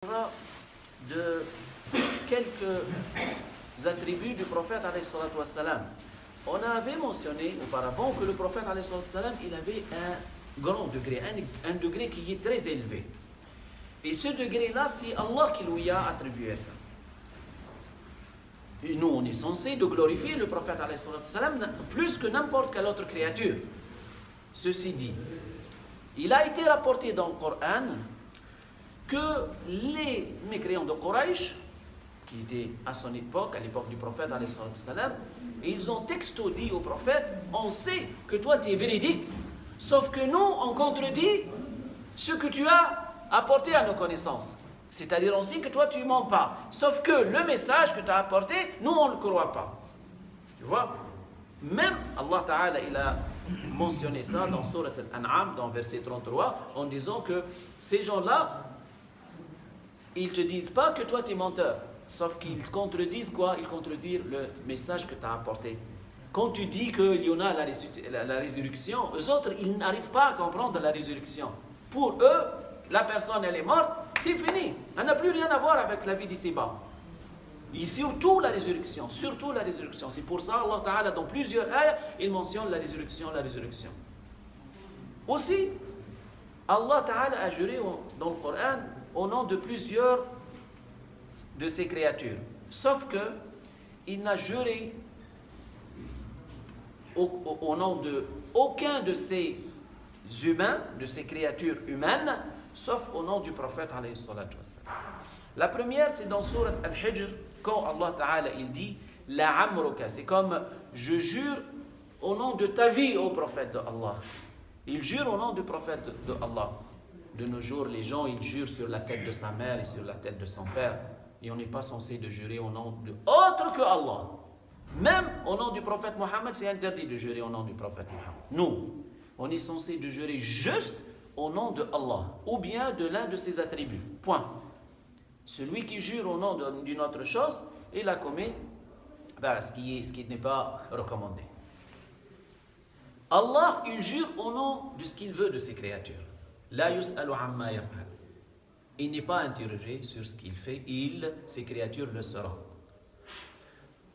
De quelques attributs du prophète alayhi salatu wassalam. On avait mentionné auparavant que le prophète alayhi salatu wassalam, il avait un grand degré, un degré qui est très élevé. Et ce degré-là, c'est Allah qui lui a attribué ça. Et nous, on est censé de glorifier le prophète alayhi salatu wassalam plus que n'importe quelle autre créature. Ceci dit, il a été rapporté dans le Coran que les mécréants de Quraysh, qui étaient à son époque, à l'époque du prophète, ils ont texto dit au prophète, on sait que toi tu es véridique, sauf que nous, on contredit ce que tu as apporté à nos connaissances. C'est-à-dire, on sait que toi tu ne mens pas, sauf que le message que tu as apporté, nous, on ne le croit pas. Tu vois? Même Allah Ta'ala, il a mentionné ça dans Surat Al-An'am, dans verset 33, en disant que ces gens-là, ils ne te disent pas que toi tu es menteur, sauf qu'ils contredisent quoi? Ils contredisent le message que tu as apporté. Quand tu dis qu'il y en a la résurrection, eux autres, ils n'arrivent pas à comprendre la résurrection. Pour eux, la personne, elle est morte, c'est fini. Elle n'a plus rien à voir avec la vie d'ici-bas. Et surtout la résurrection, surtout la résurrection. C'est pour ça, Allah Ta'ala, dans plusieurs ayats, il mentionne la résurrection, la résurrection. Aussi, Allah Ta'ala a juré dans le Coran au nom de plusieurs de ses créatures. Sauf que il n'a juré au nom de aucun de ces humains, de ces créatures humaines, sauf au nom du prophète alayhi salatu wassalam. La première, c'est dans Surat Al-Hijr, quand Allah Ta'ala il dit La amruka, c'est comme je jure au nom de ta vie, ô prophète de Allah. Il jure au nom du prophète de Allah. De nos jours, les gens, ils jurent sur la tête de sa mère et sur la tête de son père. Et on n'est pas censé de jurer au nom de autre que Allah. Même au nom du prophète Mohammed, c'est interdit de jurer au nom du prophète Mohammed. Nous, on est censé de jurer juste au nom de Allah, ou bien de l'un de ses attributs. Point. Celui qui jure au nom d'une autre chose, il a commis ce qui n'est pas recommandé. Allah, il jure au nom de ce qu'il veut de ses créatures. La yus'alu amma yaf'al. Il n'est pas interrogé sur ce qu'il fait, ses créatures le seront.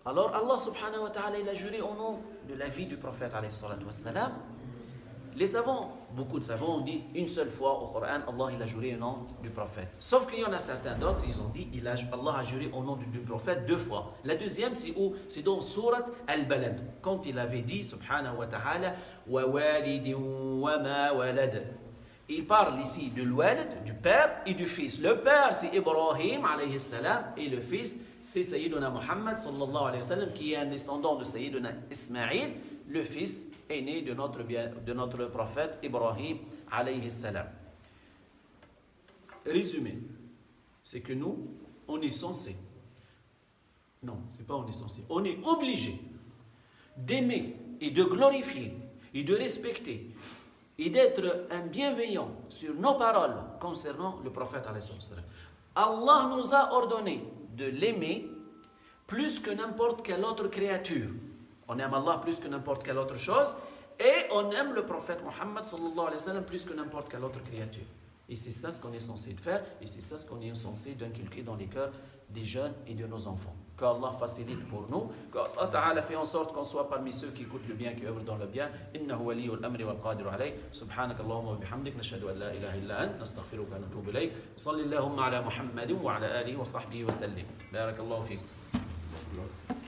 Alors Allah subhanahu wa ta'ala, il a juré au nom de la vie du prophète alayhi salatu wassalam. Les savants, beaucoup de savants ont dit une seule fois au Coran, Allah il a juré au nom du prophète. Sauf qu'il y en a certains d'autres, ils ont dit Allah a juré au nom du prophète 2 fois. La deuxième, c'est où? C'est dans Surat Al-Balad, quand il avait dit subhanahu wa ta'ala wa walidin wa ma walad. Il parle ici de l'walid, du père et du fils. Le père, c'est Ibrahim alayhi salam, et le fils, c'est Sayyiduna Muhammad sallallahu alayhi wa sallam, qui est un descendant de Sayyiduna Ismaïl. Le fils est né de notre prophète Ibrahim alayhi salam. Résumé, c'est que nous, on est censé, non, c'est pas on est censé, on est obligé d'aimer et de glorifier et de respecter et d'être un bienveillant sur nos paroles concernant le prophète alayhi salam. Allah nous a ordonné de l'aimer plus que n'importe quelle autre créature. On aime Allah plus que n'importe quelle autre chose et on aime le prophète Mohammed sallallahu alayhi wa sallam plus que n'importe quelle autre créature. Et c'est ça ce qu'on est censé de faire et c'est ça ce qu'on est censé d'inculquer dans les cœurs des jeunes et de nos enfants. Qu'Allah facilite pour nous, qu'Allah Ta'ala fait en sorte qu'on soit parmi ceux qui écoutent le bien, qui œuvrent dans le bien. Innahu waliyul amri wal qadiru alayh. Subhanak Allahumma wa bihamdik, nashhadu an la ilaha illa ant, nastaghfiruka wa natubu ilayk. Salli Allahumma ala Muhammadin wa ala alihi wa sahbihi wa sallim. Barakallahu fikum.